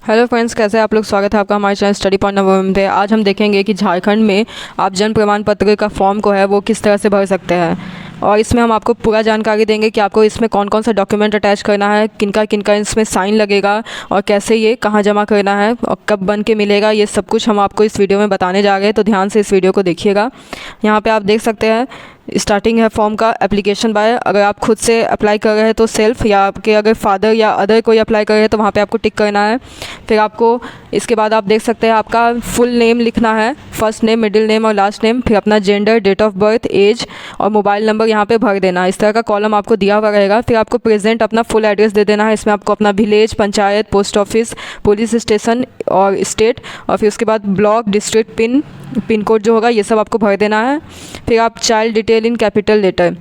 Hello friends, कैसे हैं आप लोग। स्वागत है आपका हमारे चैनल स्टडी पॉइंट नंबर पे। आज हम देखेंगे कि झारखंड में आप जन्म प्रमाण पत्र का फॉर्म को है वो किस तरह से भर सकते हैं, और इसमें हम आपको पूरा जानकारी देंगे कि आपको इसमें कौन कौन सा डॉक्यूमेंट अटैच करना है, किनका किनका इसमें साइन लगेगा और कैसे ये कहाँ जमा करना है और कब बन के मिलेगा। ये सब कुछ हम आपको इस वीडियो में बताने जा रहे हैं, तो ध्यान से इस वीडियो को देखिएगा। यहाँ पे आप देख सकते हैं स्टार्टिंग है फॉर्म का एप्लीकेशन बाय। अगर आप खुद से अप्लाई कर रहे हैं तो सेल्फ, या आपके अगर फादर या अदर कोई अप्लाई कर रहे हैं तो वहाँ पे आपको टिक करना है। फिर आपको इसके बाद आप देख सकते हैं आपका फुल नेम लिखना है, फर्स्ट नेम, मिडिल नेम और लास्ट नेम। फिर अपना gender, date of birth, age और मोबाइल नंबर यहाँ पे भर देना है। इस तरह का कॉलम आपको दिया हुआ रहेगा। फिर आपको प्रेजेंट अपना फुल एड्रेस दे देना है। इसमें आपको अपना village, panchayat, post office, police station और स्टेट, और फिर उसके बाद ब्लॉक, डिस्ट्रिक्ट, पिन कोड जो होगा ये सब आपको भर देना है। फिर आप child detail in capital letter.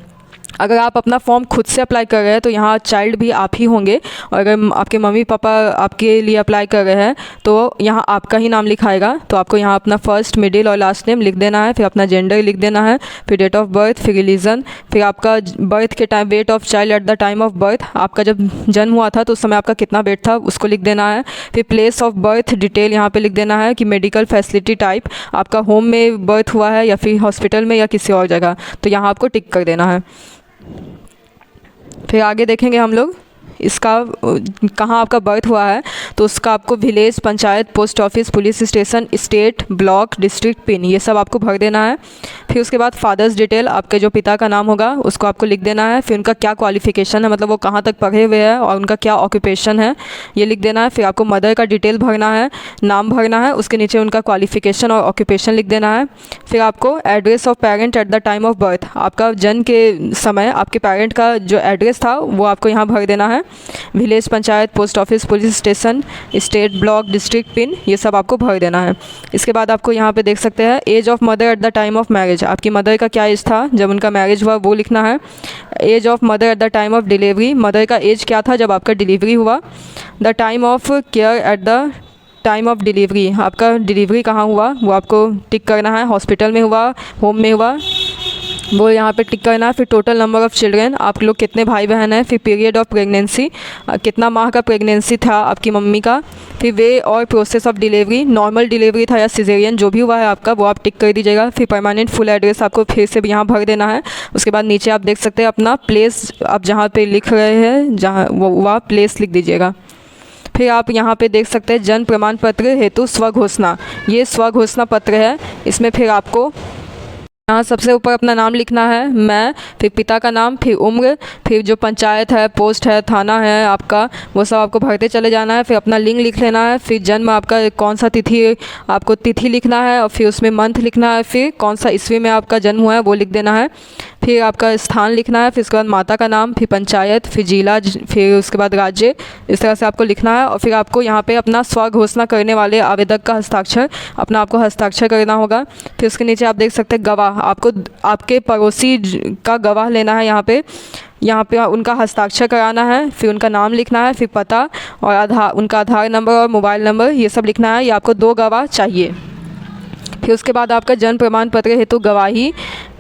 अगर आप अपना फॉर्म खुद से अप्लाई कर रहे हैं तो यहाँ चाइल्ड भी आप ही होंगे, और अगर आपके मम्मी पापा आपके लिए अप्लाई कर रहे हैं तो यहाँ आपका ही नाम लिखाएगा। तो आपको यहाँ अपना फर्स्ट, मिडिल और लास्ट नेम लिख देना है। फिर अपना जेंडर लिख देना है, फिर डेट ऑफ बर्थ, फिर रिलीजन, फिर आपका बर्थ के time, weight of child at the time of birth, आपका जब जन्म हुआ था तो उस समय आपका कितना वेट था उसको लिख देना है। फिर प्लेस ऑफ बर्थ डिटेल यहाँ पर लिख देना है कि मेडिकल फैसिलिटी टाइप, आपका होम में बर्थ हुआ है या फिर हॉस्पिटल में या किसी और जगह, तो यहाँ आपको टिक कर देना है। फिर आगे देखेंगे हम लोग इसका कहाँ आपका बर्थ हुआ है, तो उसका आपको village, panchayat, post office, police station, state, block, district, pin, ये सब आपको भर देना है। फिर उसके बाद फादर्स डिटेल, आपके जो पिता का नाम होगा उसको आपको लिख देना है। फिर उनका क्या क्वालिफ़िकेशन है, मतलब वो कहाँ तक पढ़े हुए हैं और उनका क्या ऑक्यूपेशन है, ये लिख देना है। फिर आपको मदर का डिटेल भरना है, नाम भरना है, उसके नीचे उनका क्वालिफ़िकेशन और ऑक्यूपेशन लिख देना है। फिर आपको address of parent eight the time of birth, आपका जन्म के समय आपके पेरेंट का जो एड्रेस था वो आपको यहाँ भर देना है। Village, panchayat, post office, police station, state, block, district, pin, ये सब आपको भर देना है। इसके बाद आपको यहाँ पे देख सकते हैं age of mother at the time of marriage, आपकी मदर का क्या एज था जब उनका मैरिज हुआ वो लिखना है। Age of mother at the time of delivery, mother का एज क्या था जब आपका डिलीवरी हुआ। The time of care at the time of delivery, आपका डिलीवरी कहाँ हुआ वो आपको टिक करना है, हॉस्पिटल में हुआ, होम में हुआ, वो यहाँ पे टिक करना है। फिर टोटल नंबर ऑफ़ चिल्ड्रेन, आप लोग कितने भाई बहन हैं। फिर पीरियड ऑफ प्रेगनेंसी, कितना माह का प्रेगनेंसी था आपकी मम्मी का। फिर वे और process of delivery, normal delivery था या सिजेरियन, जो भी हुआ है आपका वो आप टिक कर दीजिएगा। फिर परमानेंट फुल एड्रेस आपको फिर से यहाँ भर देना है। उसके बाद नीचे आप देख सकते हैं अपना प्लेस, आप जहाँ पर लिख रहे हैं जहाँ वो आप प्लेस लिख दीजिएगा। फिर आप यहाँ पे देख सकते हैं जन्म प्रमाण पत्र हेतु स्वघोषणा, ये स्वघोषणा पत्र है। इसमें फिर आपको यहाँ सबसे ऊपर अपना नाम लिखना है, मैं, फिर पिता का नाम, फिर उम्र, फिर जो पंचायत है, पोस्ट है, थाना है आपका, वो सब आपको भरते चले जाना है। फिर अपना लिंग लिख लेना है। फिर जन्म आपका कौन सा तिथि, आपको तिथि लिखना है और फिर उसमें मंथ लिखना है। फिर कौन सा ईस्वी में आपका जन्म हुआ है वो लिख देना है। फिर आपका स्थान लिखना है। फिर उसके बाद माता का नाम, फिर पंचायत, फिर जिला, फिर उसके बाद राज्य, इस तरह से आपको लिखना है। और फिर आपको यहाँ पे अपना स्वघोषणा करने वाले आवेदक का हस्ताक्षर अपना आपको हस्ताक्षर करना होगा। फिर उसके नीचे आप देख सकते हैं गवाह, आपको आपके पड़ोसी का गवाह लेना है। यहाँ पे उनका हस्ताक्षर कराना है। फिर उनका नाम लिखना है, फिर पता और उनका आधार नंबर और मोबाइल नंबर ये सब लिखना है। ये आपको 2 गवाह चाहिए। फिर उसके बाद आपका जन्म प्रमाण पत्र हेतु गवाही,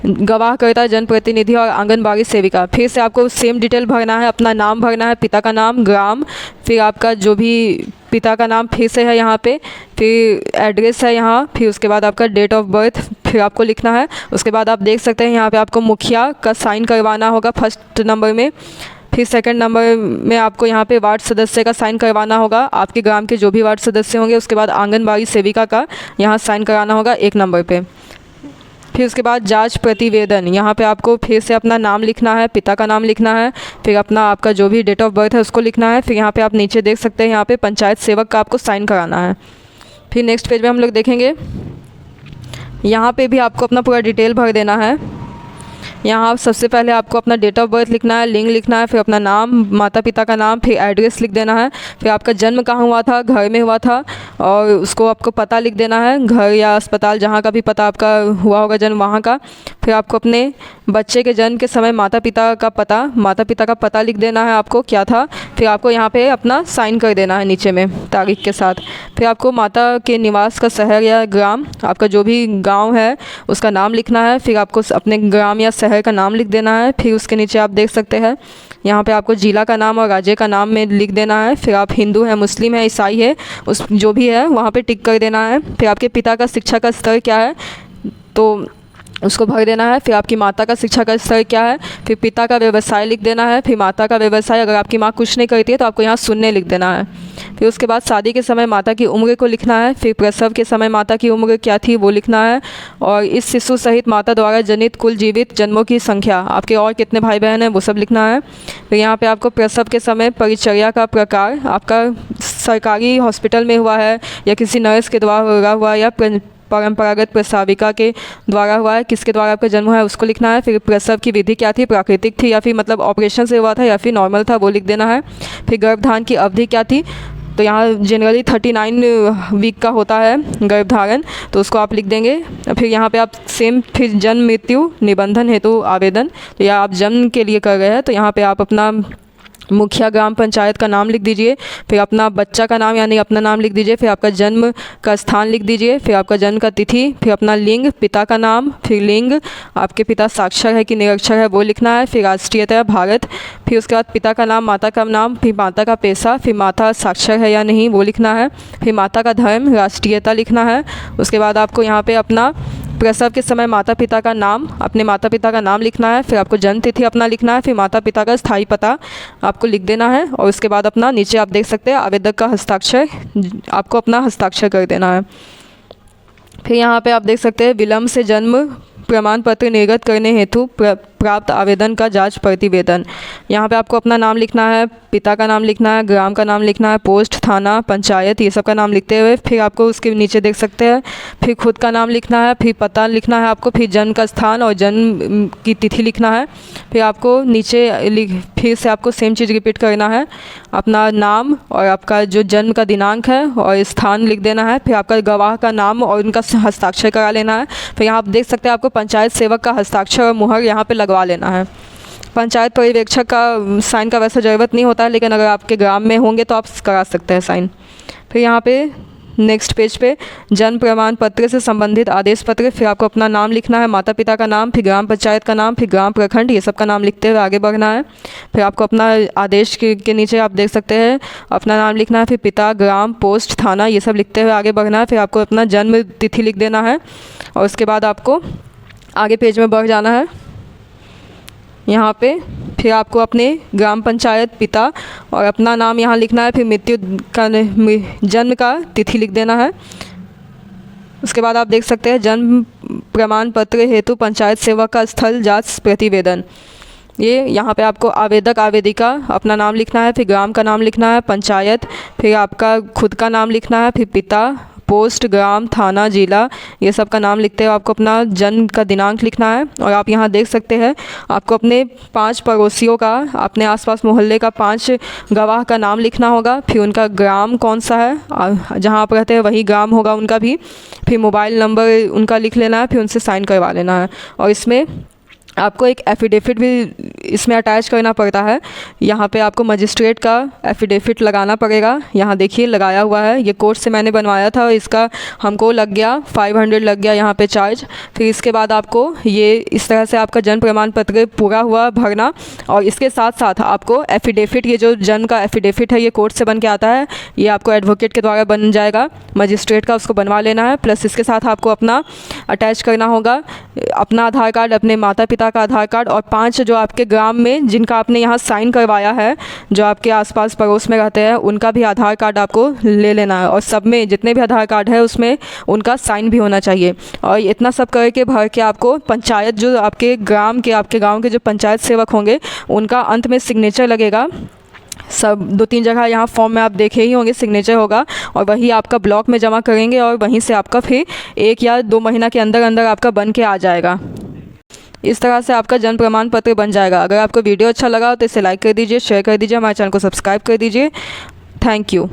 गवाहकर्ता, जनप्रतिनिधि और आंगनबाड़ी सेविका। फिर से आपको सेम डिटेल भरना है, अपना नाम भरना है, पिता का नाम, ग्राम, फिर आपका जो भी पिता का नाम फिर से है यहाँ पे, फिर एड्रेस है यहाँ, फिर उसके बाद आपका डेट ऑफ बर्थ फिर आपको लिखना है। उसके बाद आप देख सकते हैं यहाँ पे आपको मुखिया का साइन करवाना होगा फर्स्ट नंबर में। फिर सेकंड नंबर में आपको यहाँ पे वार्ड सदस्य का साइन करवाना होगा, आपके ग्राम के जो भी वार्ड सदस्य होंगे। उसके बाद आंगनबाड़ी सेविका का यहाँ साइन कराना होगा 1 नंबर पे। फिर उसके बाद जांच प्रतिवेदन, यहाँ पे आपको फिर से अपना नाम लिखना है, पिता का नाम लिखना है, फिर अपना आपका जो भी डेट ऑफ बर्थ है उसको लिखना है। फिर यहाँ पे आप नीचे देख सकते हैं यहाँ पे पंचायत सेवक का आपको साइन कराना है। फिर नेक्स्ट पेज में हम लोग देखेंगे, यहाँ पे भी आपको अपना पूरा डिटेल भर देना है। यहाँ सबसे पहले आपको अपना डेट ऑफ बर्थ लिखना है, लिंग लिखना है, फिर अपना नाम, माता पिता का नाम, फिर एड्रेस लिख देना है। फिर आपका जन्म कहाँ हुआ था, घर में हुआ था, और उसको आपको पता लिख देना है, घर या अस्पताल जहाँ का भी पता आपका हुआ होगा जन्म वहाँ का। फिर आपको अपने बच्चे के जन्म के समय माता पिता का पता लिख देना है आपको क्या था। फिर आपको यहाँ पे अपना साइन कर देना है नीचे में तारीख के साथ। फिर आपको माता के निवास का शहर या ग्राम, आपका जो भी गांव है उसका नाम लिखना है। फिर आपको अपने ग्राम या शहर का नाम लिख देना है। फिर उसके नीचे आप देख सकते हैं यहाँ पे आपको ज़िला का नाम और राज्य का नाम में लिख देना है। फिर आप हिंदू है, मुस्लिम है, ईसाई है, उस जो भी है वहाँ पे टिक कर देना है। फिर आपके पिता का शिक्षा का स्तर क्या है तो उसको भर देना है। फिर आपकी माता का शिक्षा का स्तर क्या है, फिर पिता का व्यवसाय लिख देना है, फिर माता का व्यवसाय। अगर आपकी माँ कुछ नहीं करती है तो आपको यहाँ शून्य लिख देना है। फिर उसके बाद शादी के समय माता की उम्र को लिखना है। फिर प्रसव के समय माता की उम्र क्या थी वो लिखना है। और इस शिशु सहित माता द्वारा जनित कुल जीवित जन्मों की संख्या, आपके और कितने भाई बहन हैं वो सब लिखना है। फिर यहाँ पे आपको प्रसव के समय परिचर्या का प्रकार, आपका सरकारी हॉस्पिटल में हुआ है या किसी नर्स के द्वारा हुआ या परंपरागत प्रसाविका के द्वारा हुआ है, किसके द्वारा आपका जन्म हुआ है उसको लिखना है। फिर प्रसव की विधि क्या थी, प्राकृतिक थी या फिर मतलब ऑपरेशन से हुआ था या फिर नॉर्मल था, वो लिख देना है। फिर गर्भधारण की अवधि क्या थी, तो यहाँ जनरली 39 वीक का होता है गर्भधारण, तो उसको आप लिख देंगे। फिर यहाँ पे आप सेम फिर जन्म मृत्यु निबंधन हेतु आवेदन, तो या आप जन्म के लिए कर रहे हैं तो यहाँ पे आप अपना मुखिया ग्राम पंचायत का नाम लिख दीजिए। फिर अपना बच्चा का नाम यानी अपना नाम लिख दीजिए। फिर आपका जन्म का स्थान लिख दीजिए। फिर आपका जन्म का तिथि, फिर अपना लिंग, पिता का नाम, फिर लिंग, आपके पिता साक्षर है कि निरक्षर है वो लिखना है। फिर राष्ट्रीयता भारत, फिर उसके बाद पिता का नाम, माता का नाम, फिर माता का पेशा, फिर माता साक्षर है या नहीं वो लिखना है। फिर माता का धर्म, राष्ट्रीयता लिखना है। उसके बाद आपको यहाँ पे अपना प्रसव के समय माता पिता का नाम, अपने माता पिता का नाम लिखना है। फिर आपको जन्म तिथि अपना लिखना है। फिर माता पिता का स्थायी पता आपको लिख देना है। और उसके बाद अपना नीचे आप देख सकते हैं आवेदक का हस्ताक्षर, आपको अपना हस्ताक्षर कर देना है। फिर यहाँ पे आप देख सकते हैं विलम्ब से जन्म प्रमाण पत्र निर्गत करने हेतु प्राप्त आवेदन का जांच प्रतिवेदन। यहाँ पे आपको अपना नाम लिखना है, पिता का नाम लिखना है, ग्राम का नाम लिखना है, पोस्ट, थाना, पंचायत, ये सब का नाम लिखते हुए फिर आपको उसके नीचे देख सकते हैं फिर खुद का नाम लिखना है, फिर पता लिखना है आपको, फिर जन्म का स्थान और जन्म की तिथि लिखना है। फिर आपको नीचे फिर से आपको सेम चीज़ रिपीट करना है, अपना नाम और आपका जो जन्म का दिनांक है और स्थान लिख देना है। फिर आपका गवाह का नाम और उनका हस्ताक्षर करा लेना है। फिर यहाँ आप देख सकते हैं आपको पंचायत सेवक का हस्ताक्षर और मुहर यहाँ पे लगवा लेना है। पंचायत पर्यवेक्षक का साइन का वैसा ज़रूरत नहीं होता है, लेकिन अगर आपके ग्राम में होंगे तो आप करा सकते हैं साइन। फिर यहाँ पे नेक्स्ट पेज पे जन्म प्रमाण पत्र से संबंधित आदेश पत्र, फिर आपको अपना नाम लिखना है, माता पिता का नाम, फिर ग्राम पंचायत का नाम, फिर ग्राम प्रखंड, ये सब का नाम लिखते हुए आगे बढ़ना है। फिर आपको अपना आदेश के नीचे आप देख सकते हैं अपना नाम लिखना है, फिर पिता, ग्राम, पोस्ट, थाना, ये सब लिखते हुए आगे बढ़ना है। फिर आपको अपना जन्म तिथि लिख देना है और उसके बाद आपको आगे पेज में बढ़ जाना है। यहाँ पे फिर आपको अपने ग्राम पंचायत, पिता और अपना नाम यहाँ लिखना है। फिर मृत्यु का जन्म का तिथि लिख देना है। उसके बाद आप देख सकते हैं जन्म प्रमाण पत्र हेतु पंचायत सेवक का स्थल जांच प्रतिवेदन। ये यहाँ पे आपको आवेदक आवेदिका अपना नाम लिखना है, फिर ग्राम का नाम लिखना है, पंचायत, फिर आपका खुद का नाम लिखना है, फिर पिता, पोस्ट, ग्राम, थाना, जिला, ये सब का नाम लिखते हो आपको अपना जन्म का दिनांक लिखना है। और आप यहाँ देख सकते हैं आपको अपने 5 पड़ोसियों का, अपने आसपास मोहल्ले का 5 गवाह का नाम लिखना होगा। फिर उनका ग्राम कौन सा है, जहाँ आप रहते हैं वही ग्राम होगा उनका भी। फिर मोबाइल नंबर उनका लिख लेना है, फिर उनसे साइन करवा लेना है। और इसमें आपको एक एफिडेविट भी इसमें अटैच करना पड़ता है। यहाँ पे आपको मजिस्ट्रेट का एफिडेविट लगाना पड़ेगा। यहाँ देखिए लगाया हुआ है, ये कोर्ट से मैंने बनवाया था और इसका हमको लग गया 500 लग गया यहाँ पे चार्ज। फिर इसके बाद आपको ये इस तरह से आपका जन्म प्रमाण पत्र पूरा हुआ भरना, और इसके साथ साथ आपको एफिडेविट, ये जो जन्म का एफिडेविट है ये कोर्ट से बन के आता है, ये आपको एडवोकेट के द्वारा बन जाएगा मजिस्ट्रेट का, उसको बनवा लेना है। प्लस इसके साथ आपको अपना अटैच करना होगा अपना आधार कार्ड, अपने माता पिता का आधार कार्ड, और 5 जो आपके ग्राम में जिनका आपने यहाँ साइन करवाया है, जो आपके आसपास पड़ोस में रहते हैं, उनका भी आधार कार्ड आपको ले लेना है। और सब में जितने भी आधार कार्ड है उसमें उनका साइन भी होना चाहिए। और इतना सब करके भर के आपको पंचायत, जो आपके गांव के जो पंचायत सेवक होंगे उनका अंत में सिग्नेचर लगेगा। सब 2-3 जगह यहाँ फॉर्म में आप देखे ही होंगे सिग्नेचर होगा, और वही आपका ब्लॉक में जमा करेंगे और वहीं से आपका फिर 1 या 2 महीना के अंदर अंदर आपका बन के आ जाएगा। इस तरह से आपका जन्म प्रमाण पत्र बन जाएगा। अगर आपको वीडियो अच्छा लगा तो इसे लाइक कर दीजिए, शेयर कर दीजिए, हमारे चैनल को सब्सक्राइब कर दीजिए। Thank you.